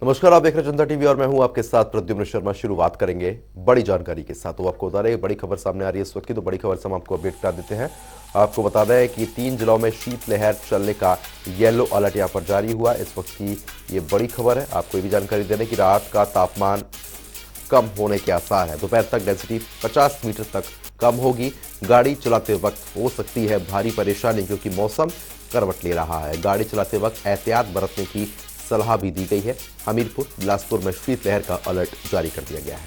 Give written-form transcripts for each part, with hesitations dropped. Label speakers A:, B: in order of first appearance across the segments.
A: नमस्कार, आप देख रहे हैं जनता टीवी और मैं हूं आपके साथ प्रद्युम्न शर्मा। शुरुआत करेंगे बड़ी जानकारी के साथ। तो आपको बता रहे हैं बड़ी खबर सामने आ रही है इस वक्त की, तो बड़ी खबर से हम आपको अपडेट करा देते हैं। आपको बता दें कि 3 जिलों में शीतलहर चलने का येलो अलर्ट यहां पर जारी हुआ इस वक्त की ये बड़ी खबर है। आपको ये भी जानकारी दे दें कि रात का तापमान कम होने के आसार है। दोपहर तक डेंसिटी 50 मीटर तक कम होगी। गाड़ी चलाते वक्त हो सकती है भारी परेशानी क्योंकि मौसम करवट ले रहा है। गाड़ी चलाते वक्त एहतियात बरतने की सलाह भी दी गई है। हमीरपुर, बिलासपुर में शीतलहर का अलर्ट जारी कर दिया गया है।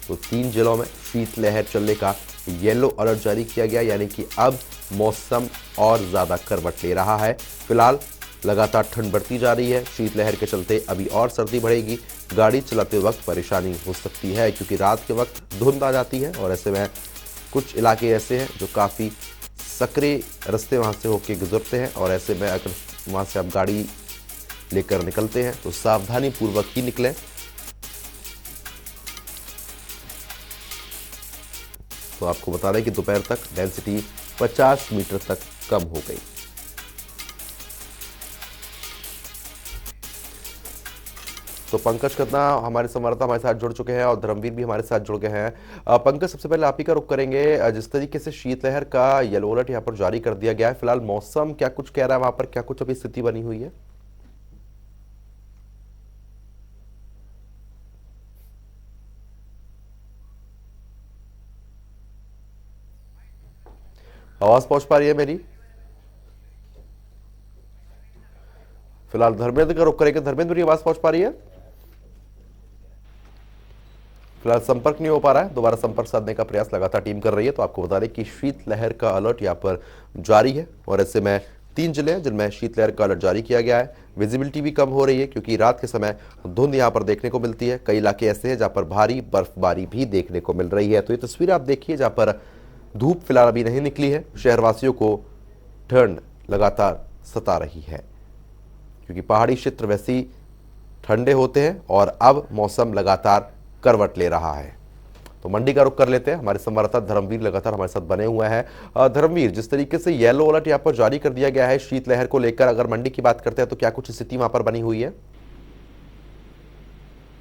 A: तो 3 जिलों में शीतलहर चलने का येलो अलर्ट जारी किया गया, यानी कि अब मौसम और ज्यादा करवट ले रहा है। फिलहाल लगातार ठंड बढ़ती जा रही है। शीतलहर के चलते अभी और सर्दी बढ़ेगी। गाड़ी चलाते वक्त परेशानी हो सकती है क्योंकि रात के वक्त धुंध आ जाती है और ऐसे में कुछ इलाके ऐसे हैं जो काफ़ी सकरे रास्ते वहाँ से होके गुजरते हैं और ऐसे में अगर वहाँ से आप गाड़ी लेकर निकलते हैं तो सावधानी पूर्वक ही निकलें। तो आपको बता दें कि दोपहर तक डेंसिटी 50 मीटर तक कम हो गई। तो पंकज खन्ना हमारे संवाददाता हमारे साथ जुड़ चुके हैं और धर्मवीर भी हमारे साथ जुड़ गए हैं। पंकज, सबसे पहले आप ही का रुख करेंगे। जिस तरीके से शीतलहर का येलो अलर्ट यहाँ पर जारी कर दिया गया है, फिलहाल मौसम क्या कुछ कह रहा है वहां पर, क्या कुछ अभी स्थिति बनी हुई है? आवाज पहुंच पा रही है मेरी? फिलहाल धर्मेंद्र का रुख करेंगे। धर्मेंद्र, मेरी आवाज पहुंच पा रही है? फिलहाल संपर्क नहीं हो पा रहा है। दोबारा संपर्क साधने का प्रयास लगातार टीम कर रही है। तो आपको बता दें कि शीतलहर का अलर्ट यहाँ पर जारी है और ऐसे में 3 जिले हैं जिनमें शीतलहर का अलर्ट जारी किया गया है। विजिबिलिटी भी कम हो रही है क्योंकि रात के समय धुंध यहाँ पर देखने को मिलती है। कई इलाके ऐसे हैं जहाँ पर भारी बर्फबारी भी देखने को मिल रही है। तो ये तस्वीर आप देखिए जहाँ पर धूप फिलहाल अभी नहीं निकली है। शहरवासियों को ठंड लगातार सता रही है क्योंकि पहाड़ी क्षेत्र वैसे ही ठंडे होते हैं और अब मौसम लगातार करवट ले रहा है। तो मंडी का रुख कर लेते हैं। हमारे संवाददाता धर्मवीर लगातार हमारे साथ बने हुए हैं। धर्मवीर, जिस तरीके से येलो अलर्ट यहाँ पर जारी कर दिया गया है शीतलहर को लेकर, अगर मंडी की बात करते हैं तो क्या कुछ स्थिति वहां पर बनी हुई है?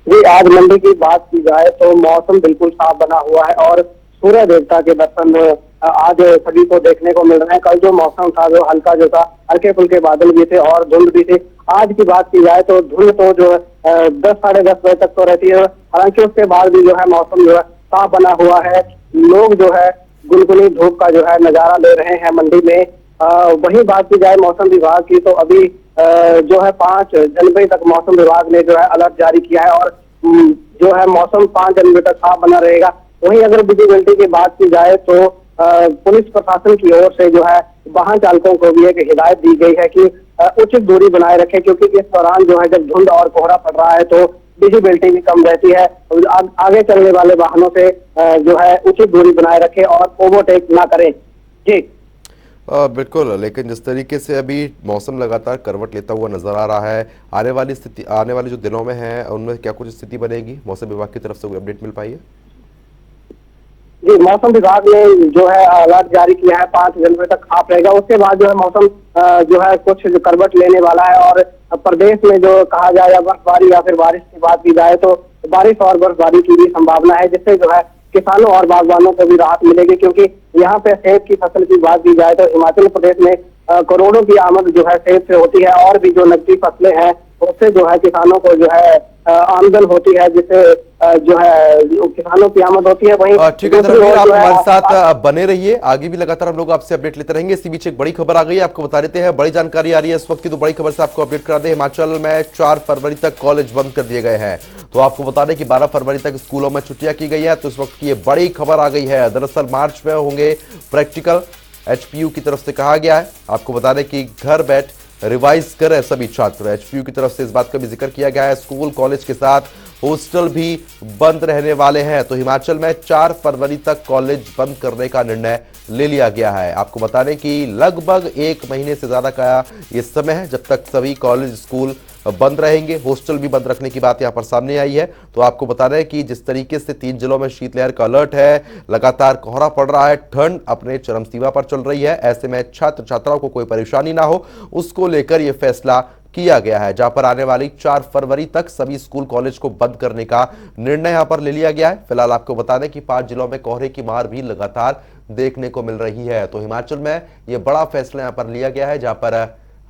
B: जी, आज मंडी की बात की जाए तो मौसम बिल्कुल साफ बना हुआ है और सूर्य देवता के दर्शन आज सभी को देखने को मिल रहे हैं। कल जो मौसम था जो हल्का जो था, हल्के फुल्के बादल भी थे और धुंध भी थी। आज की बात की जाए तो धुंध तो जो है 10 साढ़े 10 बजे तक तो रहती है, हालांकि उसके बाद भी जो है मौसम जो है साफ बना हुआ है। लोग जो है गुनगुनी धूप का जो है नजारा ले रहे हैं मंडी में। वही बात की जाए मौसम विभाग की तो अभी जो है 5 जनवरी तक मौसम विभाग ने जो है अलर्ट जारी किया है और जो है मौसम 5 जनवरी तक साफ बना रहेगा। वहीं अगर विजिबिलिटी की बात की जाए तो पुलिस प्रशासन की ओर से जो है वाहन चालकों को भी एक हिदायत दी गई है कि उचित दूरी बनाए रखें क्योंकि इस दौरान जो है जब धुंध और कोहरा पड़ रहा है तो विजिबिलिटी भी कम रहती है। आगे चलने वाले वाहनों से जो है उचित दूरी बनाए रखें और ओवरटेक ना करें। जी
A: बिल्कुल, लेकिन जिस तरीके से अभी मौसम लगातार करवट लेता हुआ नजर आ रहा है, आने वाले जो दिनों में है उनमें क्या कुछ स्थिति बनेगी? मौसम विभाग की तरफ से कोई अपडेट मिल पाई है?
B: जी, मौसम विभाग ने जो है अलर्ट जारी किया है 5 जनवरी तक साफ रहेगा। उसके बाद जो है मौसम जो है कुछ जो करवट लेने वाला है और प्रदेश में जो कहा जाए या बर्फबारी या फिर बारिश की बात की जाए तो बारिश और बर्फबारी की भी संभावना है, जिससे जो है किसानों और बागवानों को भी राहत मिलेगी क्योंकि यहाँ पे सेब की फसल की बात की जाए तो हिमाचल प्रदेश में करोड़ों की आमद जो है सेब से होती है और भी जो नकदी फसलें हैं उससे जो है किसानों को जो है आमदन होती है, जिससे जो है किसानों की आमद होती है। वहीं
A: ठीक है धर्मवीर, आप हमारे साथ बने रहिए, आगे भी लगातार हम लोग आपसे अपडेट लेते रहेंगे। इसी बीच एक बड़ी खबर आ गई है, आपको बता देते हैं। बड़ी जानकारी आ रही है इस वक्त की, तो बड़ी खबर से आपको अपडेट करा दें। हिमाचल में 4 फरवरी तक कॉलेज बंद कर दिए गए हैं। तो आपको बता दें कि 12 फरवरी तक स्कूलों में छुट्टियां की गई है। तो इस वक्त की ये बड़ी खबर आ गई है। दरअसल मार्च में होंगे प्रैक्टिकल, एचपीयू की तरफ से कहा गया है। आपको बता दें कि घर बैठ रिवाइज करें सभी छात्र। एचपीयू की तरफ से इस बात का भी जिक्र किया गया है। स्कूल कॉलेज के साथ हॉस्टल भी बंद रहने वाले हैं। तो हिमाचल में 4 फरवरी तक कॉलेज बंद करने का निर्णय ले लिया गया है। आपको बता दें कि लगभग 1 महीने से ज्यादा का ये समय है जब तक सभी कॉलेज स्कूल बंद रहेंगे। हॉस्टल भी बंद रखने की बात यहां पर सामने आई है। तो आपको बता रहे हैं कि जिस तरीके से 3 जिलों में शीतलहर का अलर्ट है, लगातार कोहरा पड़ रहा है, ठंड अपने चरम सीमा पर चल रही है, ऐसे में छात्र छात्राओं को कोई परेशानी ना हो उसको लेकर यह फैसला किया गया है, जहां पर आने वाली 4 फरवरी तक सभी स्कूल कॉलेज को बंद करने का निर्णय यहां पर ले लिया गया है। फिलहाल आपको बता दें कि 5 जिलों में कोहरे की मार भी लगातार देखने को मिल रही है। तो हिमाचल में यह बड़ा फैसला यहां पर लिया गया है, जहां पर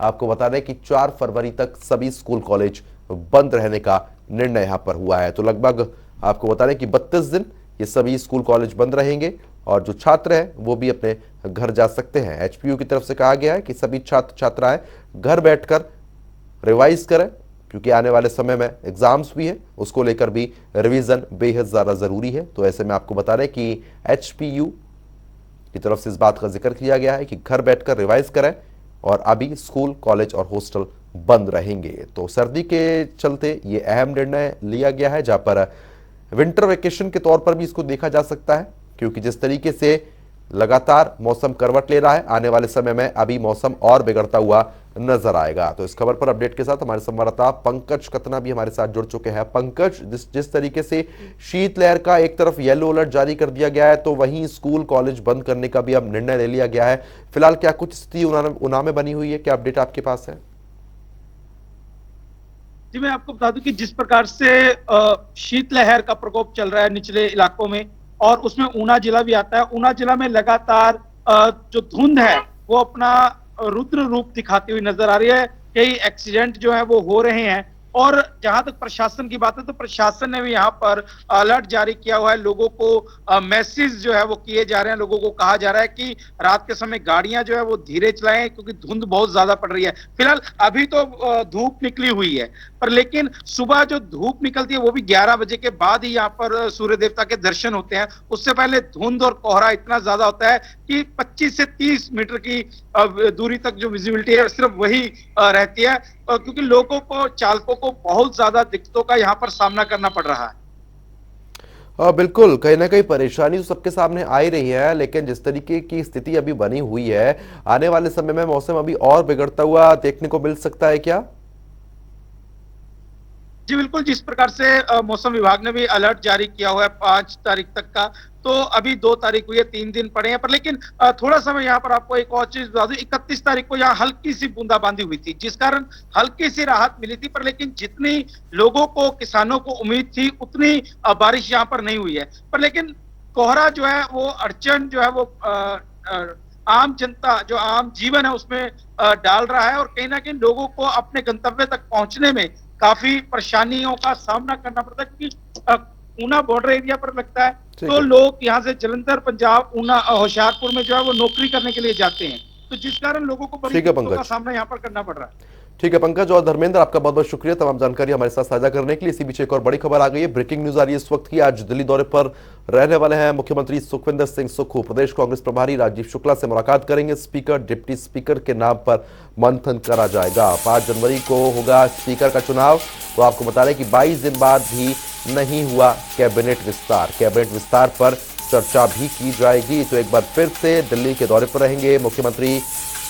A: आपको बता दें कि 4 फरवरी तक सभी स्कूल कॉलेज बंद रहने का निर्णय यहां पर हुआ है। तो लगभग आपको बता दें कि 32 दिन ये सभी स्कूल कॉलेज बंद रहेंगे और जो छात्र हैं वो भी अपने घर जा सकते हैं। एचपीयू की तरफ से कहा गया है कि सभी छात्र छात्राएं घर बैठकर रिवाइज करें, क्योंकि आने वाले समय में एग्जाम्स भी है, उसको लेकर भी रिवीजन बेहद ज्यादा जरूरी है। तो ऐसे में आपको बता रहे कि एचपीयू की तरफ से इस बात का जिक्र किया गया है कि घर बैठकर रिवाइज करें और अभी स्कूल कॉलेज और हॉस्टल बंद रहेंगे। तो सर्दी के चलते ये अहम निर्णय लिया गया है, जहां पर विंटर वेकेशन के तौर पर भी इसको देखा जा सकता है, क्योंकि जिस तरीके से लगातार मौसम करवट ले रहा है, आने वाले समय में अभी मौसम और बिगड़ता हुआ नजर आएगा। तो इस खबर पर अपडेट के साथ हमारे संवाददाता पंकज कतना भी हमारे साथ जुड़ चुके हैं। पंकज, जिस तरीके से शीतलहर का एक तरफ येलो अलर्ट जारी कर दिया गया है, तो वहीं स्कूल कॉलेज बंद करने का भी अब निर्णय ले लिया गया है। फिलहाल क्या कुछ स्थिति ऊना में बनी हुई है, क्या अपडेट आपके पास है?
C: जी, मैं आपको बता दूं कि जिस प्रकार से शीतलहर का प्रकोप चल रहा है निचले इलाकों में, और उसमें ऊना जिला भी आता है। ऊना जिला में लगातार जो धुंध है वो अपना रुद्र रूप दिखाती हुई नजर आ रही है। कई एक्सीडेंट जो है वो हो रहे हैं, और जहां तक प्रशासन की बात है तो प्रशासन ने भी यहाँ पर अलर्ट जारी किया हुआ है। लोगों को मैसेज जो है वो किए जा रहे हैं, लोगों को कहा जा रहा है कि रात के समय गाड़ियां जो है वो धीरे चलाएं, क्योंकि धुंध बहुत ज्यादा पड़ रही है। फिलहाल अभी तो धूप निकली हुई है, पर लेकिन सुबह जो धूप निकलती है वो भी 11 बजे के बाद ही यहाँ पर सूर्य देवता के दर्शन होते हैं। उससे पहले धुंध और कोहरा इतना ज्यादा होता है कि 25 से 30 मीटर की दूरी तक जो विजिबिलिटी है सिर्फ वही रहती है, क्योंकि लोगों को, चालकों को बहुत ज्यादा दिक्कतों का यहाँ पर सामना करना पड़ रहा है।
A: बिल्कुल, कहीं ना कहीं परेशानी तो सबके सामने आ ही रही है, लेकिन जिस तरीके की स्थिति अभी बनी हुई है, आने वाले समय में मौसम अभी और बिगड़ता हुआ देखने को मिल सकता है क्या?
C: जी बिल्कुल, जिस प्रकार से मौसम विभाग ने भी अलर्ट जारी किया हुआ है 5 तारीख तक का, तो अभी 2 तारीख हुई है, 3 दिन पड़े हैं। पर लेकिन थोड़ा समय यहाँ पर आपको एक और चीज बता दूं, 31 तारीख को यहाँ हल्की सी बूंदाबांदी हुई थी, जिस कारण हल्की सी राहत मिली थी। पर लेकिन जितनी लोगों को, किसानों को उम्मीद थी, उतनी बारिश यहाँ पर नहीं हुई है। पर लेकिन कोहरा जो है वो अड़चन जो है वो आम जनता, जो आम जीवन है उसमें डाल रहा है, और कहीं ना कहीं लोगों को अपने गंतव्य तक पहुंचने में काफी परेशानियों का सामना करना पड़ता है, क्योंकि ऊना बॉर्डर एरिया पर लगता है। तो लोग यहाँ से जलंधर, पंजाब, ऊना, होशियारपुर में जो है वो नौकरी करने के लिए जाते हैं, तो जिस कारण लोगों को बड़ी दिक्कतों का सामना यहाँ पर करना पड़ रहा है।
A: ठीक है पंकज और धर्मेंद्र, आपका बहुत बहुत शुक्रिया तमाम जानकारी हमारे साथ साझा करने के लिए। इसी बीच एक और बड़ी खबर आ गई है, ब्रेकिंग न्यूज आ रही है इस वक्त की। आज दिल्ली दौरे पर रहने वाले हैं मुख्यमंत्री सुखविंदर सिंह सुक्खू। प्रदेश कांग्रेस प्रभारी राजीव शुक्ला से मुलाकात करेंगे। स्पीकर, डिप्टी स्पीकर के नाम पर मंथन करा जाएगा। 5 जनवरी को होगा स्पीकर का चुनाव। तो आपको बता दें कि 22 दिन बाद भी नहीं हुआ कैबिनेट विस्तार। कैबिनेट विस्तार पर चर्चा भी की जाएगी। तो एक बार फिर से दिल्ली के दौरे पर रहेंगे मुख्यमंत्री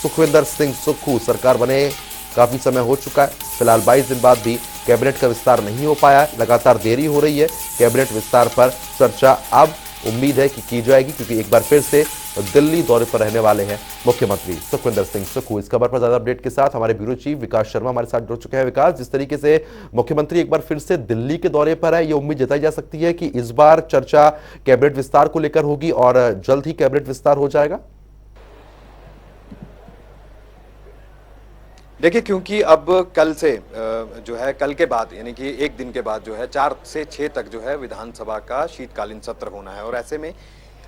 A: सुखविंदर सिंह सुक्खू। सरकार बने काफी समय हो चुका है, फिलहाल 22 दिन बाद भी कैबिनेट का विस्तार नहीं हो पाया है। लगातार देरी हो रही है। कैबिनेट विस्तार पर चर्चा अब उम्मीद है कि की जाएगी, क्योंकि एक बार फिर से दिल्ली दौरे पर रहने वाले हैं मुख्यमंत्री सुखविंदर सिंह सुक्खू। इस खबर पर ज्यादा अपडेट के साथ हमारे ब्यूरो चीफ विकास शर्मा हमारे साथ जुड़ चुके हैं। विकास, जिस तरीके से मुख्यमंत्री एक बार फिर से दिल्ली के दौरे पर है, ये उम्मीद जताई जा सकती है कि इस बार चर्चा कैबिनेट विस्तार को लेकर होगी और जल्द ही कैबिनेट विस्तार हो जाएगा।
D: देखिए, क्योंकि अब कल से जो है, कल के बाद यानी कि एक दिन के बाद जो है 4 से 6 तक जो है विधानसभा का शीतकालीन सत्र होना है, और ऐसे में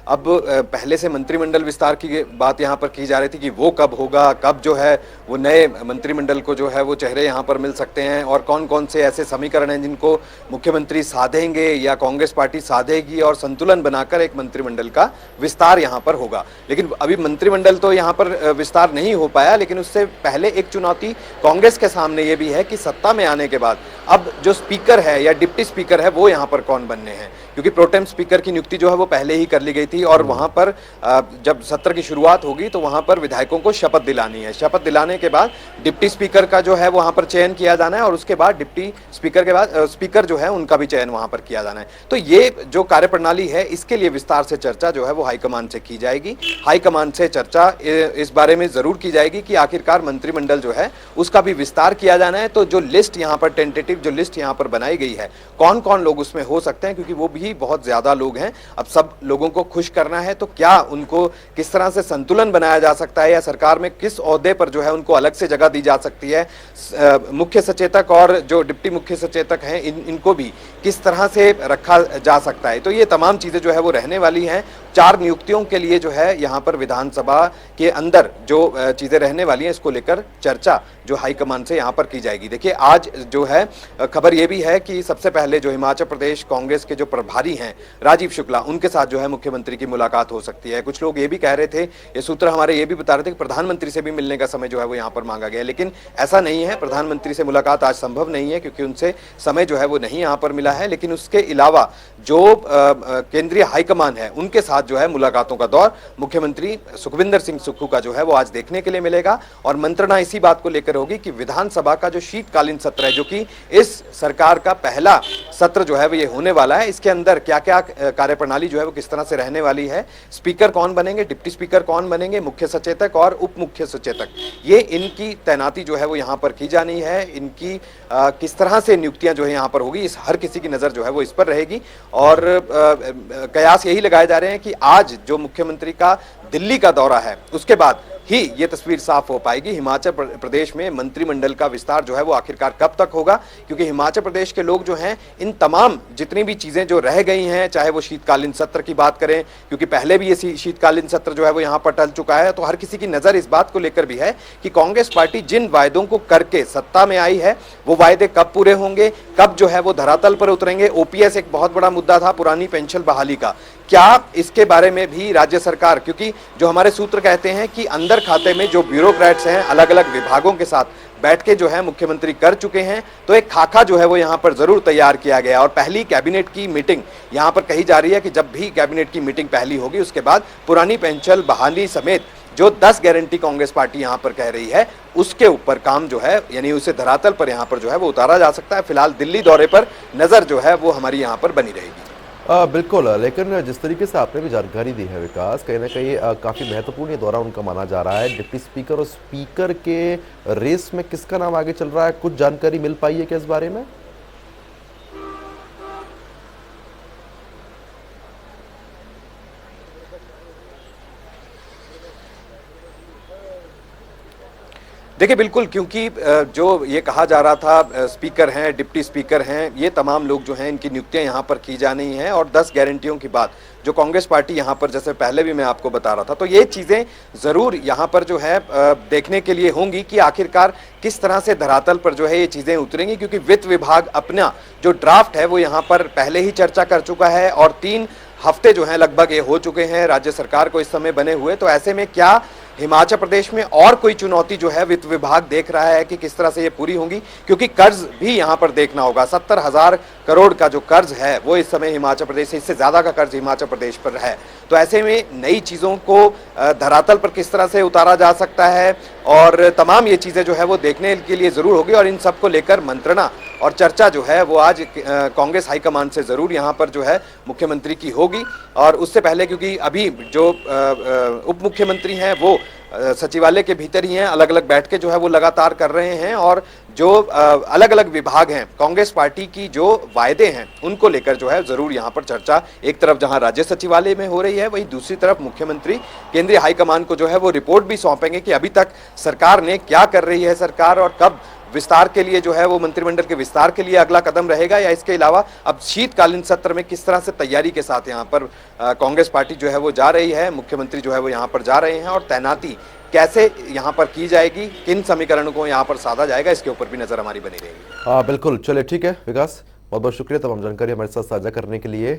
D: अब पहले से मंत्रिमंडल विस्तार की बात यहाँ पर की जा रही थी कि वो कब होगा, कब जो है वो नए मंत्रिमंडल को जो है वो चेहरे यहाँ पर मिल सकते हैं, और कौन कौन से ऐसे समीकरण हैं जिनको मुख्यमंत्री साधेंगे या कांग्रेस पार्टी साधेगी, और संतुलन बनाकर एक मंत्रिमंडल का विस्तार यहाँ पर होगा। लेकिन अभी मंत्रिमंडल तो यहाँ पर विस्तार नहीं हो पाया, लेकिन उससे पहले एक चुनौती कांग्रेस के सामने ये भी है कि सत्ता में आने के बाद अब जो स्पीकर है या डिप्टी स्पीकर है वो यहाँ पर कौन बनने हैं, क्योंकि प्रोटेम स्पीकर की नियुक्ति जो है वो पहले ही कर ली गई थी और वहां पर जब सत्र की शुरुआत होगी तो वहां पर विधायकों को शपथ दिलानी है। शपथ दिलाने के बाद डिप्टी स्पीकर का जो है वहां पर चयन किया जाना है और उसके बाद डिप्टी स्पीकर के बाद स्पीकर जो है उनका भी चयन वहां पर किया जाना है। तो ये जो कार्यप्रणाली है इसके लिए विस्तार से चर्चा जो है वो हाईकमान से की जाएगी। हाईकमान से चर्चा इस बारे में जरूर की जाएगी कि आखिरकार मंत्रिमंडल जो है उसका भी विस्तार किया जाना है। तो जो लिस्ट यहाँ पर टेंटेटिव जो लिस्ट यहाँ पर बनाई गई है, कौन कौन लोग उसमें हो सकते हैं, क्योंकि वो भी बहुत ज्यादा लोग हैं। अब सब लोगों को खुश करना है तो क्या उनको किस तरह से संतुलन बनाया जा सकता है या सरकार में किस ओहदे पर जो है उनको अलग से जगह दी जा सकती है, मुख्य सचेतक और जो डिप्टी मुख्य सचेतक हैं इनको भी किस तरह से रखा जा सकता है। तो ये तमाम चीजें जो है वो रहने वाली हैं। 4 नियुक्तियों के लिए जो है यहाँ पर विधानसभा के अंदर जो चीजें रहने वाली हैं इसको लेकर चर्चा जो हाईकमान से यहाँ पर की जाएगी। देखिए आज जो है खबर ये भी है कि सबसे पहले जो हिमाचल प्रदेश कांग्रेस के जो प्रभारी हैं राजीव शुक्ला, उनके साथ जो है मुख्यमंत्री की मुलाकात हो सकती है। कुछ लोग ये भी कह रहे थे, ये सूत्र हमारे ये भी बता रहे थे कि प्रधानमंत्री से भी मिलने का समय जो है वो यहाँ पर मांगा गया, लेकिन ऐसा नहीं है। प्रधानमंत्री से मुलाकात आज संभव नहीं है क्योंकि उनसे समय जो है वो नहीं यहाँ पर मिला है। लेकिन उसके अलावा जो केंद्रीय हाईकमान है उनके साथ जो है मुलाकातों का दौर मुख्यमंत्री सुखविंदर सिंह सुक्खू का जो है वो आज देखने के लिए मिलेगा। और मंत्रणा इसी बात को लेकर होगी कि विधानसभा का जो शीतकालीन सत्र है, जो कि इस सरकार का पहला सत्र जो है वो ये होने वाला है, इसके अंदर क्या क्या कार्यप्रणाली जो है वो किस तरह से रहने वाली है, स्पीकर कौन बनेंगे, डिप्टी स्पीकर कौन बनेंगे, मुख्य सचेतक और उप मुख्य सचेतक, ये इनकी तैनाती जो है वो यहाँ पर की जानी है। इनकी किस तरह से नियुक्तियां जो है यहाँ पर होगी, इस हर किसी की नजर जो है वो इस पर रहेगी। और कयास यही लगाए जा रहे हैं कि आज जो मुख्यमंत्री का दिल्ली का दौरा है उसके बाद ही ये तस्वीर साफ हो पाएगी हिमाचल प्रदेश में मंत्रिमंडल का विस्तार जो है वो आखिरकार कब तक होगा। क्योंकि हिमाचल प्रदेश के लोग जो हैं इन तमाम जितनी भी चीजें जो रह गई हैं, चाहे वो शीतकालीन सत्र की बात करें, क्योंकि पहले भी ये शीतकालीन सत्र जो है वो यहाँ पर टल चुका है, तो हर किसी की नजर इस बात को लेकर भी है कि कांग्रेस पार्टी जिन वायदों को करके सत्ता में आई है वो वायदे कब पूरे होंगे, कब जो है वो धरातल पर उतरेंगे। ओपीएस एक बहुत बड़ा मुद्दा था, पुरानी पेंशन बहाली का, क्या इसके बारे में भी राज्य सरकार, क्योंकि जो हमारे सूत्र कहते हैं कि अंदर खाते में जो ब्यूरोक्रेट्स हैं अलग अलग विभागों के साथ बैठ के जो है मुख्यमंत्री कर चुके हैं, तो एक खाका जो है वो यहाँ पर जरूर तैयार किया गया। और पहली कैबिनेट की मीटिंग यहाँ पर कही जा रही है कि जब भी कैबिनेट की मीटिंग पहली होगी उसके बाद पुरानी पेंशन बहाली समेत जो 10 गारंटी कांग्रेस पार्टी यहाँ पर कह रही है उसके ऊपर काम जो है, यानी उसे धरातल पर यहाँ पर जो है वो उतारा जा सकता है। फिलहाल दिल्ली दौरे पर नजर जो है वो हमारी यहाँ पर बनी रहेगी।
A: बिल्कुल, लेकिन जिस तरीके से आपने भी जानकारी दी है विकास, कहीं ना कहीं काफ़ी महत्वपूर्ण ये दौरा उनका माना जा रहा है। डिप्टी स्पीकर और स्पीकर के रेस में किसका नाम आगे चल रहा है, कुछ जानकारी मिल पाई है क्या इस बारे में?
D: देखिए बिल्कुल, क्योंकि जो ये कहा जा रहा था स्पीकर हैं, डिप्टी स्पीकर हैं, ये तमाम लोग जो हैं इनकी नियुक्तियां यहाँ पर की जानी हैं। और 10 गारंटियों की बात जो कांग्रेस पार्टी यहाँ पर, जैसे पहले भी मैं आपको बता रहा था, तो ये चीज़ें ज़रूर यहाँ पर जो है देखने के लिए होंगी कि आखिरकार किस तरह से धरातल पर जो है ये चीज़ें उतरेंगी। क्योंकि वित्त विभाग अपना जो ड्राफ्ट है वो यहाँ पर पहले ही चर्चा कर चुका है और 3 हफ्ते जो हैं लगभग ये हो चुके हैं राज्य सरकार को इस समय बने हुए। तो ऐसे में क्या हिमाचल प्रदेश में और कोई चुनौती जो है वित्त विभाग देख रहा है कि किस तरह से ये पूरी होंगी, क्योंकि कर्ज भी यहाँ पर देखना होगा। 70,000 करोड़ का जो कर्ज है वो इस समय हिमाचल प्रदेश से, इससे ज्यादा का कर्ज हिमाचल प्रदेश पर है। तो ऐसे में नई चीजों को धरातल पर किस तरह से उतारा जा सकता है और तमाम ये चीजें जो है वो देखने के लिए जरूर होगी। और इन सबको लेकर मंत्रणा और चर्चा जो है वो आज कांग्रेस हाईकमान से जरूर यहाँ पर जो है मुख्यमंत्री की होगी। और उससे पहले, क्योंकि अभी जो उप मुख्यमंत्री हैं वो सचिवालय के भीतर ही हैं, अलग अलग बैठ के जो है वो लगातार कर रहे हैं। और जो अलग अलग विभाग हैं, कांग्रेस पार्टी की जो वायदे हैं उनको लेकर जो है जरूर यहाँ पर चर्चा एक तरफ जहां राज्य सचिवालय में हो रही है, वहीं दूसरी तरफ मुख्यमंत्री केंद्रीय हाईकमान को जो है वो रिपोर्ट भी सौंपेंगे कि अभी तक सरकार ने क्या कर रही है सरकार, और कब विस्तार के लिए जो है वो मंत्रिमंडल के विस्तार के लिए अगला कदम रहेगा, या इसके अलावा अब शीतकालीन सत्र में किस तरह से तैयारी के साथ यहाँ पर कांग्रेस पार्टी जो है वो जा रही है, मुख्यमंत्री जो है वो यहाँ पर जा रहे हैं, और तैनाती कैसे यहाँ पर की जाएगी, किन समीकरणों को यहाँ पर साधा जाएगा, इसके ऊपर भी नजर हमारी बनी रहेगी।
A: बिल्कुल, चलिए ठीक है विकास, बहुत बहुत शुक्रिया तमाम जानकारी हमारे साथ साझा करने के लिए।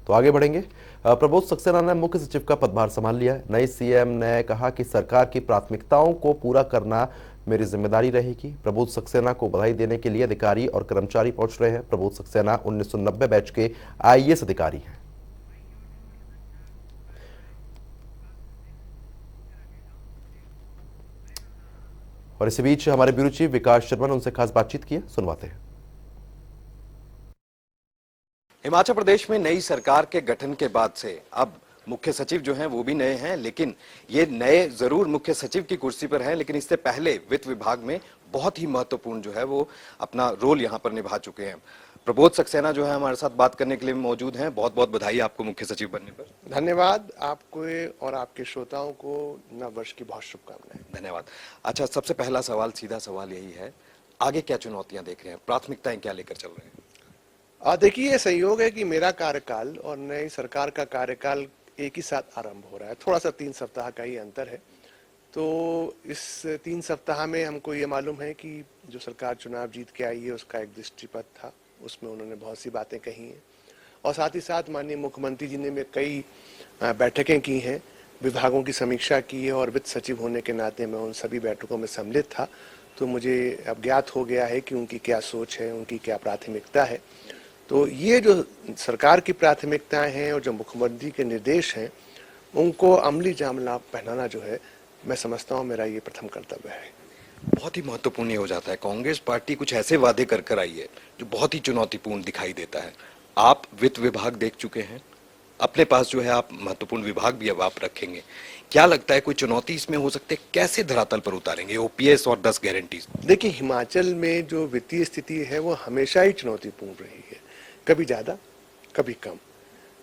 A: तो आगे बढ़ेंगे। प्रबोध सक्सेना ने मुख्य सचिव का पदभार संभाल लिया है। नए सीएम ने कहा कि सरकार की प्राथमिकताओं को पूरा करना मेरी जिम्मेदारी रहेगी। प्रबोध सक्सेना को बधाई देने के लिए अधिकारी और कर्मचारी पहुंच रहे हैं। प्रबोध सक्सेना 1990 बैच के आईएएस अधिकारी हैं। और इसी बीच हमारे ब्यूरो चीफ विकास शर्मा ने उनसे खास बातचीत की है, सुनवाते हैं।
D: हिमाचल प्रदेश में नई सरकार के गठन के बाद से अब मुख्य सचिव जो हैं वो भी नए हैं, लेकिन ये नए जरूर मुख्य सचिव की कुर्सी पर हैं, लेकिन इससे पहले वित्त विभाग में बहुत ही महत्वपूर्ण जो है वो अपना रोल यहाँ पर निभा चुके हैं। प्रबोध सक्सेना जो है हमारे साथ बात करने के लिए मौजूद हैं। बहुत बहुत बधाई आपको मुख्य सचिव बनने पर।
E: धन्यवाद आपको और आपके श्रोताओं को नव वर्ष की बहुत शुभकामनाएं।
D: धन्यवाद। अच्छा, सबसे पहला सवाल, सीधा सवाल यही है, आगे क्या चुनौतियां देख रहे हैं, प्राथमिकताएं क्या लेकर चल रहे हैं?
E: देखिए, ये संयोग है कि मेरा कार्यकाल और नई सरकार का कार्यकाल एक ही साथ आरंभ हो रहा है। थोड़ा सा 3 सप्ताह का ही अंतर है। तो इस 3 सप्ताह में हमको ये मालूम है कि जो सरकार चुनाव जीत के आई है उसका एक दृष्टिपथ था, उसमें उन्होंने बहुत सी बातें कही हैं और साथ ही साथ माननीय मुख्यमंत्री जी ने में कई बैठकें की हैं, विभागों की समीक्षा की है और वित्त सचिव होने के नाते मैं उन सभी बैठकों में सम्मिलित था। तो मुझे अब ज्ञात हो गया है कि उनकी क्या सोच है, उनकी क्या प्राथमिकता है। तो ये जो सरकार की प्राथमिकताएं हैं और जो मुख्यमंत्री के निर्देश हैं उनको अमली जामला पहनाना जो है, मैं समझता हूँ मेरा ये प्रथम कर्तव्य है।
D: बहुत ही महत्वपूर्ण ये हो जाता है, कांग्रेस पार्टी कुछ ऐसे वादे कर आई है जो बहुत ही चुनौतीपूर्ण दिखाई देता है। आप वित्त विभाग देख चुके हैं, अपने पास जो है आप महत्वपूर्ण विभाग भी अब आप रखेंगे, क्या लगता है कोई चुनौती इसमें हो सकती है? कैसे धरातल पर उतारेंगे ओपीएस और 10 गारंटीज?
E: देखिए, हिमाचल में जो वित्तीय स्थिति है वो हमेशा ही चुनौतीपूर्ण रही है, कभी ज्यादा कभी कम।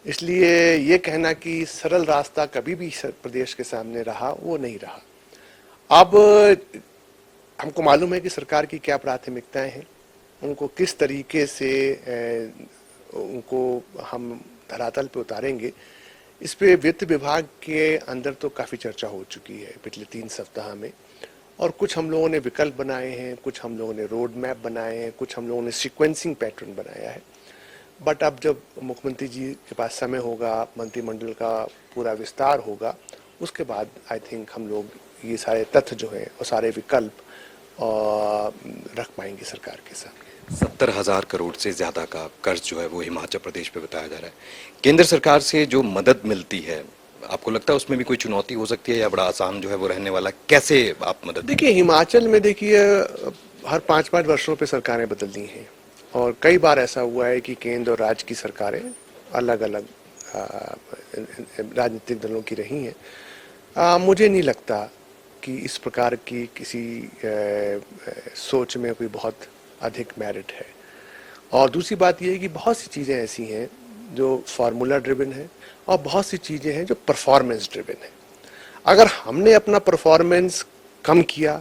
E: इसलिए ये कहना कि सरल रास्ता कभी भी प्रदेश के सामने रहा, वो नहीं रहा। अब हमको मालूम है कि सरकार की क्या प्राथमिकताएं हैं, उनको किस तरीके से उनको हम धरातल पे उतारेंगे, इस पे वित्त विभाग के अंदर तो काफ़ी चर्चा हो चुकी है पिछले 3 सप्ताह में। और कुछ हम लोगों ने विकल्प बनाए हैं, कुछ हम लोगों ने रोड मैप बनाए हैं, कुछ हम लोगों ने सीक्वेंसिंग पैटर्न बनाया है। बट अब जब मुख्यमंत्री जी के पास समय होगा, मंत्रिमंडल का पूरा विस्तार होगा, उसके बाद आई थिंक हम लोग ये सारे तथ्य जो है और सारे विकल्प रख पाएंगे सरकार के सामने।
D: 70,000 करोड़ से ज्यादा का कर्ज जो है वो हिमाचल प्रदेश पे बताया जा रहा है। केंद्र सरकार से जो मदद मिलती है, आपको लगता है उसमें भी कोई चुनौती हो सकती है या बड़ा आसान जो है वो रहने वाला? कैसे आप मदद?
E: देखिए, हिमाचल में देखिए हर 5-5 वर्षों पे सरकारें बदलती हैं और कई बार ऐसा हुआ है कि केंद्र और राज्य की सरकारें अलग अलग राजनीतिक दलों की रही हैं। मुझे नहीं लगता कि इस प्रकार की किसी सोच में कोई बहुत अधिक मेरिट है। और दूसरी बात यह है कि बहुत सी चीज़ें ऐसी हैं जो फार्मूला ड्रिवन है और बहुत सी चीज़ें हैं जो परफॉर्मेंस ड्रिवन है। अगर हमने अपना परफॉर्मेंस कम किया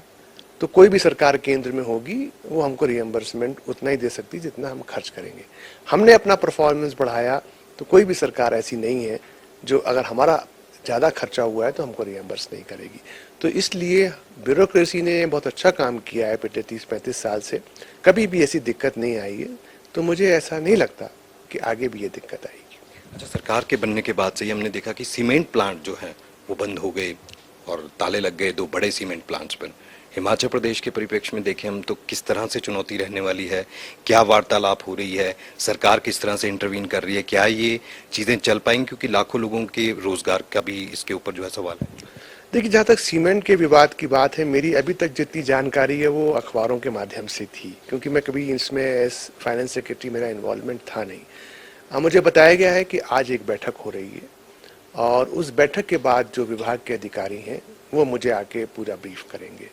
E: तो कोई भी सरकार केंद्र में होगी वो हमको रिएम्बर्समेंट उतना ही दे सकती जितना हम खर्च करेंगे। हमने अपना परफॉर्मेंस बढ़ाया तो कोई भी सरकार ऐसी नहीं है जो अगर हमारा ज़्यादा खर्चा हुआ है तो हमको रिएम्बर्स नहीं करेगी। तो इसलिए ब्यूरोक्रेसी ने बहुत अच्छा काम किया है पिछले 30-35 साल से, कभी भी ऐसी दिक्कत नहीं आई है। तो मुझे ऐसा नहीं लगता कि आगे भी ये दिक्कत आएगी।
D: अच्छा, सरकार के बनने के बाद से ही हमने देखा कि सीमेंट प्लांट जो है वो बंद हो गए और ताले लग गए 2 बड़े सीमेंट प्लांट्स पर। हिमाचल प्रदेश के परिप्रेक्ष्य में देखें हम तो किस तरह से चुनौती रहने वाली है, क्या वार्तालाप हो रही है, सरकार किस तरह से इंटरवीन कर रही है, क्या ये चीज़ें चल पाएंगी? क्योंकि लाखों लोगों के रोजगार का भी इसके ऊपर जो है सवाल है।
E: देखिए, जहाँ तक सीमेंट के विवाद की बात है, मेरी अभी तक जितनी जानकारी है वो अखबारों के माध्यम से थी, क्योंकि मैं कभी इसमें एज फाइनेंस सेक्रेटरी मेरा इन्वॉल्वमेंट था नहीं। मुझे बताया गया है कि आज एक बैठक हो रही है और उस बैठक के बाद जो विभाग के अधिकारी हैं वो मुझे आके पूरा ब्रीफ करेंगे।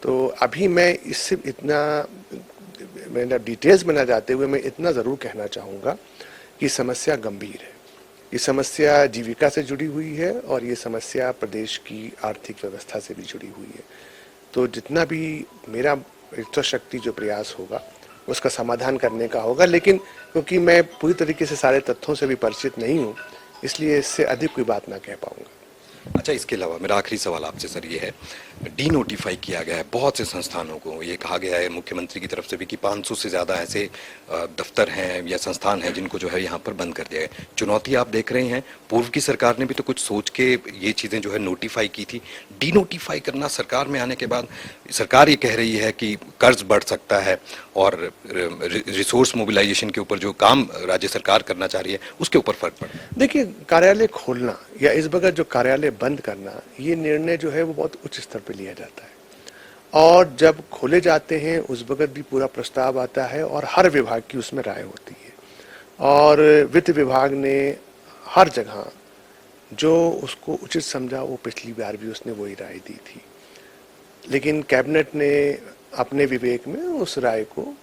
E: तो अभी मैं इससे इतना मेरा डिटेल्स में ना जाते हुए मैं इतना ज़रूर कहना चाहूँगा कि समस्या गंभीर है। ये समस्या जीविका से जुड़ी हुई है और ये समस्या प्रदेश की आर्थिक व्यवस्था से भी जुड़ी हुई है। तो जितना भी मेरा इच्छाशक्ति जो प्रयास होगा उसका समाधान करने का होगा, लेकिन क्योंकि मैं पूरी तरीके से सारे तथ्यों से भी परिचित नहीं हूँ, इसलिए इससे अधिक कोई बात ना कह पाऊँगा।
D: अच्छा, इसके अलावा मेरा आखिरी सवाल आपसे सर ये है, डी नोटिफाई किया गया है बहुत से संस्थानों को। ये कहा गया है मुख्यमंत्री की तरफ से भी कि 500 से ज़्यादा ऐसे दफ्तर हैं या संस्थान हैं जिनको जो है यहाँ पर बंद कर दिया है। चुनौती आप देख रहे हैं, पूर्व की सरकार ने भी तो कुछ सोच के ये चीज़ें जो है नोटिफाई की थी। डी नोटिफाई करना सरकार में आने के बाद सरकार ये कह रही है कि कर्ज बढ़ सकता है और रिसोर्स मोबिलाइजेशन के ऊपर जो काम राज्य सरकार करना चाह रही है उसके ऊपर फर्क पड़ता है।
E: देखिए, कार्यालय खोलना या इस बगैर जो कार्यालय बंद करना, ये निर्णय जो है वो बहुत उच्च स्तर पर लिया जाता है, और जब खोले जाते हैं उस बगैर भी पूरा प्रस्ताव आता है और हर विभाग की उसमें राय होती है। और वित्त विभाग ने हर जगह जो उसको उचित समझा वो पिछली बार भी उसने वही राय दी थी, लेकिन कैबिनेट ने अपने विवेक में उस राय को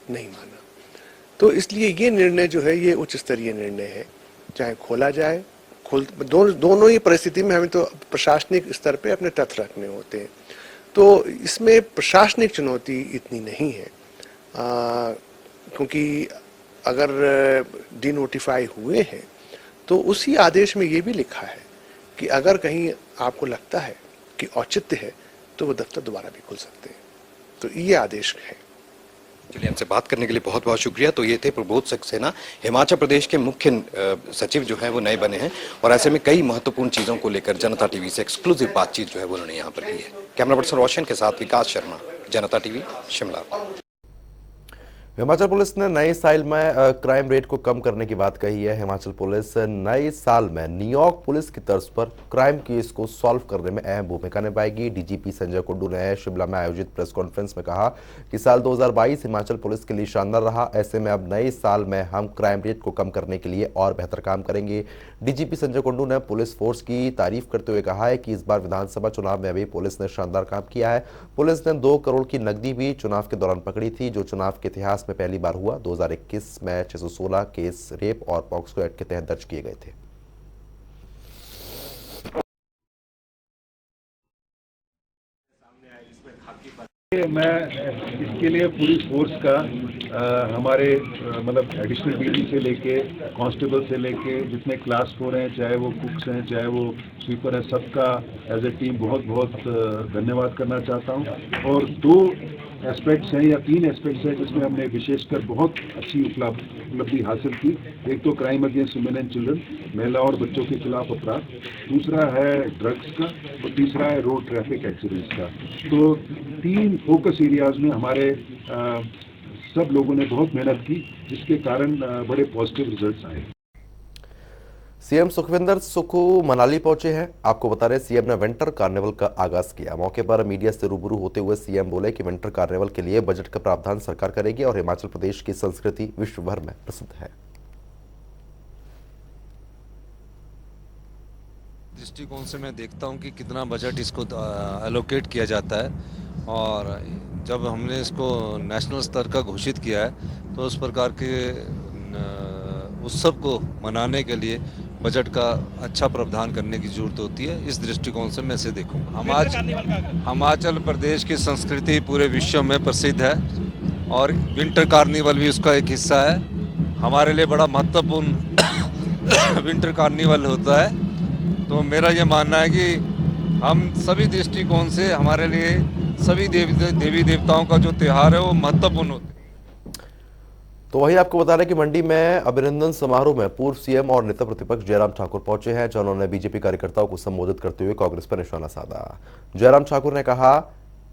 E: नहीं माना। तो इसलिए ये निर्णय जो है ये उच्च स्तरीय निर्णय है, चाहे खोला जाए दोनों ही परिस्थिति में हमें तो प्रशासनिक स्तर पे अपने तथ्य रखने होते हैं। तो इसमें प्रशासनिक चुनौती इतनी नहीं है, क्योंकि अगर डी नोटिफाई हुए हैं तो उसी आदेश में ये भी लिखा है कि अगर कहीं आपको लगता है कि औचित्य है तो वो दफ्तर दोबारा भी खुल सकते हैं। तो ये आदेश है।
D: चलिए, हमसे बात करने के लिए बहुत बहुत शुक्रिया। तो ये थे प्रबोध सक्सेना, हिमाचल प्रदेश के मुख्य सचिव जो है वो नए बने हैं, और ऐसे में कई महत्वपूर्ण चीज़ों को लेकर जनता टीवी से एक्सक्लूसिव बातचीत जो है वो उन्होंने यहाँ पर की है। कैमरा पर्सन रोशन के साथ विकास शर्मा, जनता टीवी, शिमला।
A: हिमाचल पुलिस ने नए साल में क्राइम रेट को कम करने की बात कही है। हिमाचल पुलिस नए साल में न्यूयॉर्क पुलिस की तर्ज पर क्राइम केस को सॉल्व करने में अहम भूमिका निभाएगी। डीजीपी संजय कुंडू ने शिमला में आयोजित प्रेस कॉन्फ्रेंस में कहा कि साल 2022 हिमाचल पुलिस के लिए शानदार रहा। ऐसे में अब नए साल में हम क्राइम रेट को कम करने के लिए और बेहतर काम करेंगे। डीजीपी संजय कुंडू ने पुलिस फोर्स की तारीफ करते हुए कहा है कि इस बार विधानसभा चुनाव में भी पुलिस ने शानदार काम किया है। पुलिस ने 2 करोड़ की नकदी भी चुनाव के दौरान पकड़ी थी, जो चुनाव के इतिहास में पहली बार हुआ। 2021 में 616 केस रेप और पॉक्सो एक्ट के तहत दर्ज किए गए थे।
F: मैं इसके लिए पूरी फोर्स का हमारे मतलब एडिशनल डीजी से लेके कांस्टेबल से लेके जितने क्लास 4 हैं, चाहे वो कुक्स हैं, चाहे वो स्वीपर हैं, सबका एज ए टीम बहुत बहुत धन्यवाद करना चाहता हूं। और 2 एस्पेक्ट्स हैं या 3 एस्पेक्ट्स हैं जिसमें हमने विशेषकर बहुत अच्छी उपलब्धि हासिल की। एक तो crime against women and children, महिला और बच्चों के खिलाफ अपराध, दूसरा है ड्रग्स का, और तीसरा है रोड ट्रैफिक एक्सीडेंट्स का। तो 3 फोकस एरियाज में हमारे सब लोगों ने बहुत मेहनत की, जिसके कारण बड़े पॉजिटिव रिजल्ट्स आए।
A: सीएम सुखविंदर सुक्खू मनाली पहुंचे हैं। आपको बता रहे सीएम ने विंटर कार्निवल का आगाज किया। मौके पर मीडिया से रूबरू होते हुए सीएम बोले कि विंटर कार्निवल के लिए बजट का प्रावधान सरकार करेगी और हिमाचल प्रदेश की संस्कृति विश्व भर में प्रसिद्ध है।
G: दृष्टिकोण से मैं देखता हूं कि कितना बजट इसको एलोकेट किया जाता है, और जब हमने इसको नेशनल स्तर का घोषित किया है तो उस प्रकार के उत्सव को मनाने के लिए बजट का अच्छा प्रावधान करने की जरूरत होती है। इस दृष्टिकोण से मैं इसे देखूंगा। हिमाचल प्रदेश की संस्कृति पूरे विश्व में प्रसिद्ध है और विंटर कार्निवल भी उसका एक हिस्सा है। हमारे लिए बड़ा महत्वपूर्ण विंटर कार्निवल होता है। तो मेरा ये मानना है कि हम सभी दृष्टिकोण से हमारे लिए सभी देवी देवताओं का जो त्योहार है वो महत्वपूर्ण होता है।
A: तो वही आपको बता रहे कि मंडी में अभिनंदन समारोह में पूर्व सीएम और नेता प्रतिपक्ष जयराम ठाकुर पहुंचे हैं, जहां उन्होंने बीजेपी कार्यकर्ताओं को संबोधित करते हुए कांग्रेस पर निशाना साधा। जयराम ठाकुर ने कहा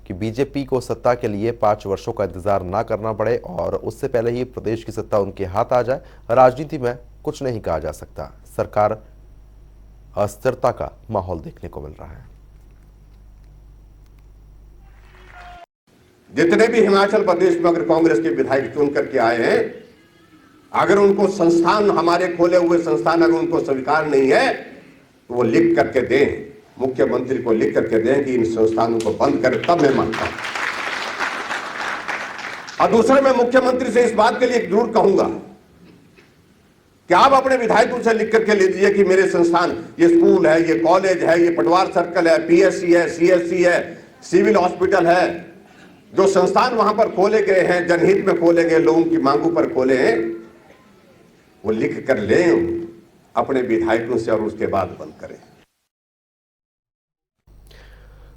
A: कि बीजेपी को सत्ता के लिए 5 वर्षों का इंतजार ना करना पड़े और उससे पहले ही प्रदेश की सत्ता उनके हाथ आ जाए। राजनीति में कुछ नहीं कहा जा सकता। सरकार अस्थिरता का माहौल देखने को मिल रहा है।
H: जितने भी हिमाचल प्रदेश में अगर कांग्रेस के विधायक चुन करके आए हैं, अगर उनको संस्थान, हमारे खोले हुए संस्थान अगर उनको स्वीकार नहीं है तो वो लिख करके दें, मुख्यमंत्री को लिख करके दें कि इन संस्थानों को बंद करें, तब मैं मानता हूं। और दूसरा, मैं मुख्यमंत्री से इस बात के लिए जरूर कहूंगा कि आप अपने विधायकों से लिख करके ले दीजिए कि मेरे संस्थान, ये स्कूल है, ये कॉलेज है, ये पटवार सर्कल है, पीएससी है, सीएससी है, सिविल हॉस्पिटल है, जो संस्थान वहां पर खोले गए हैं, जनहित में खोले गए, लोगों की मांगों पर खोले हैं, वो लिख कर लें अपने विधायकों से और उसके बाद बंद करें।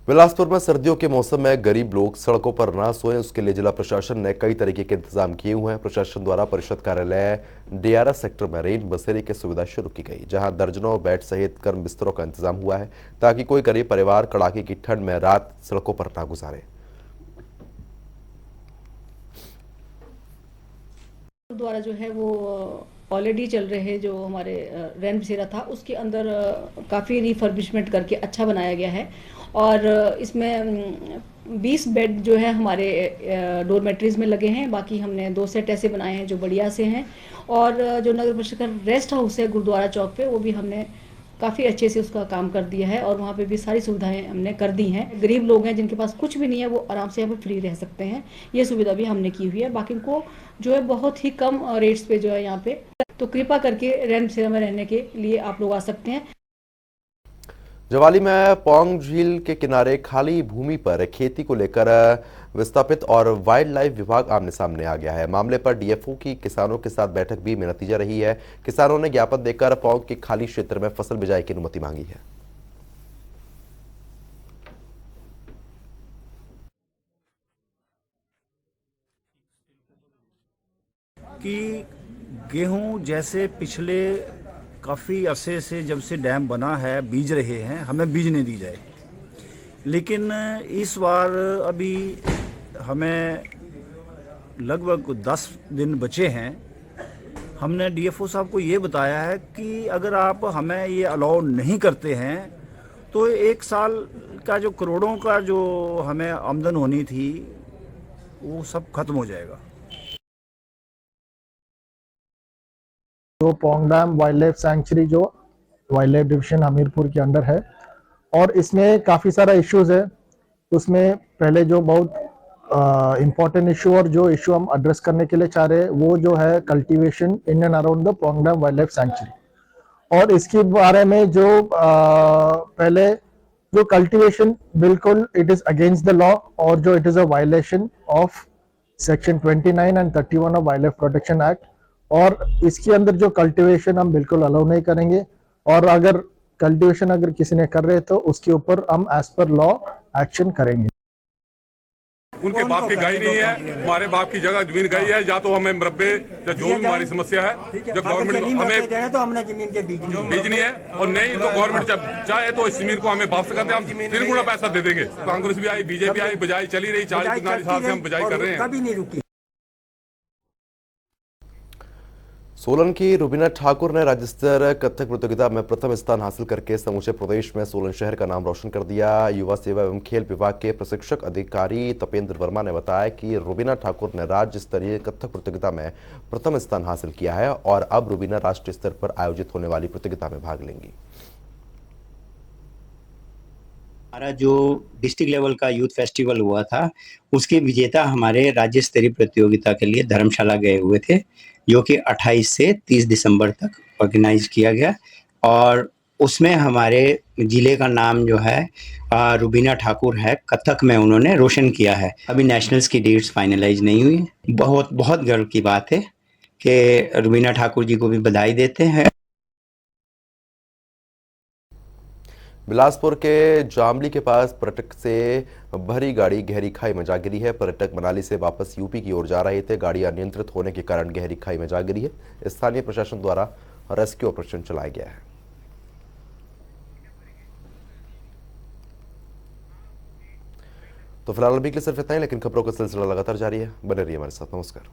A: बिलासपुर में सर्दियों के मौसम में गरीब लोग सड़कों पर ना सोएं, उसके लिए जिला प्रशासन ने कई तरीके के इंतजाम किए हुए हैं। प्रशासन द्वारा परिषद कार्यालय डीआरएस सेक्टर में रेन बसेरे की सुविधा शुरू की गई, जहां दर्जनों बेड सहित गर्म बिस्तरों का इंतजाम हुआ है ताकि कोई गरीब परिवार कड़ाके की ठंड में रात सड़कों पर ना गुजारे।
I: द्वारा जो है वो ऑलरेडी चल रहे जो हमारे रैन बसेरा था उसके अंदर काफ़ी रिफर्बिशमेंट करके अच्छा बनाया गया है और इसमें 20 बेड जो है हमारे डोरमेट्रीज में लगे हैं। बाकी हमने 2 सेट ऐसे बनाए हैं जो बढ़िया से हैं और जो नगर परिषद का रेस्ट हाउस है गुरुद्वारा चौक पे, वो भी हमने काफ़ी अच्छे से उसका काम कर दिया है और वहाँ पे भी सारी सुविधाएं हमने कर दी हैं। गरीब लोग हैं जिनके पास कुछ भी नहीं है वो आराम से यहाँ पे फ्री रह सकते हैं, ये सुविधा भी हमने की हुई है। बाकी को जो है बहुत ही कम रेट्स पे जो है यहाँ पे, तो कृपा करके रैन बसेरा में रहने के लिए आप लोग आ सकते हैं।
A: जवाली में पौंग झील के किनारे खाली भूमि पर खेती को लेकर विस्थापित और वाइल्ड लाइफ विभाग आमने सामने आ गया है। मामले पर डीएफओ की किसानों के साथ बैठक भी बेनतीजा रही है। किसानों ने ज्ञापन देकर पौंग के खाली क्षेत्र में फसल बिजाई की अनुमति मांगी है।
J: कि गेहूं जैसे पिछले काफ़ी अरसे से जब से डैम बना है बीज रहे हैं, हमें बीजने दी जाए, लेकिन इस बार अभी हमें लगभग 10 दिन बचे हैं। हमने डीएफओ साहब को ये बताया है कि अगर आप हमें ये अलाउ नहीं करते हैं तो 1 साल का जो करोड़ों का जो हमें आमदन होनी थी वो सब खत्म हो जाएगा।
K: जो Pong dam wild life sanctuary जो वाइल्ड लाइफ डिवीजन हमीरपुर के अंडर है और इसमें काफ़ी सारा इश्यूज है। उसमें पहले जो बहुत इम्पोर्टेंट इशू और जो इशू हम एड्रेस करने के लिए चाह रहे हैं वो जो है cultivation in and around the Pong dam wild life sanctuary. और इसके बारे में जो पहले जो कल्टीवेशन बिल्कुल it is against the law और जो it is a violation of section 29 and 31 of wild life protection act, और इसके अंदर जो कल्टीवेशन हम बिल्कुल अलाउ नहीं करेंगे और अगर कल्टीवेशन अगर किसी ने कर रहे तो उसके ऊपर हम एज पर लॉ एक्शन करेंगे।
L: उनके बाप की गाय नहीं है, हमारे बाप की जगह जमीन गई है, या तो हमें मरब्बे या जो भी हमारी समस्या है जब गवर्नमेंट हमें तो हमने जमीन के बीजनी है और नहीं तो गवर्नमेंट जब चाहे तो इस जमीन को हमें वापस कर दे, हम 3 गुना पैसा दे देंगे। कांग्रेस भी आई, बीजेपी आई, बिजाई चली रही, 40-45 साल से हम बिजाई कर रहे हैं।
A: सोलन की रुबीना ठाकुर ने राज्य स्तर कथक प्रतियोगिता में प्रथम स्थान हासिल करके समूचे प्रदेश में सोलन शहर का नाम रोशन कर दिया। युवा सेवा एवं खेल विभाग के प्रशिक्षक अधिकारी तपेंद्र वर्मा ने बताया कि रुबीना ठाकुर ने राज्य स्तरीय कथक प्रतियोगिता में प्रथम स्थान हासिल किया है और अब रुबीना राष्ट्रीय स्तर पर आयोजित होने वाली प्रतियोगिता में भाग लेंगी।
M: हमारा जो डिस्ट्रिक्ट लेवल का यूथ फेस्टिवल हुआ था उसके विजेता हमारे राज्य स्तरीय प्रतियोगिता के लिए धर्मशाला गए हुए थे, जो कि 28 से 30 दिसंबर तक ऑर्गेनाइज किया गया और उसमें हमारे जिले का नाम जो है रुबीना ठाकुर है, कथक में उन्होंने रोशन किया है। अभी नेशनल्स की डेट्स फाइनलाइज नहीं हुई। बहुत गर्व की बात है कि रुबीना ठाकुर जी को भी बधाई देते हैं।
A: बिलासपुर के जामली के पास पर्यटक से भरी गाड़ी गहरी खाई में जा गिरी है। पर्यटक मनाली से वापस यूपी की ओर जा रहे थे। गाड़ी अनियंत्रित होने के कारण गहरी खाई में जा गिरी है। स्थानीय प्रशासन द्वारा रेस्क्यू ऑपरेशन चलाया गया है। तो फिलहाल अभी के लिए सिर्फ इतना ही, लेकिन खबरों का सिलसिला लगातार जारी है। बने रहिए हमारे साथ। नमस्कार।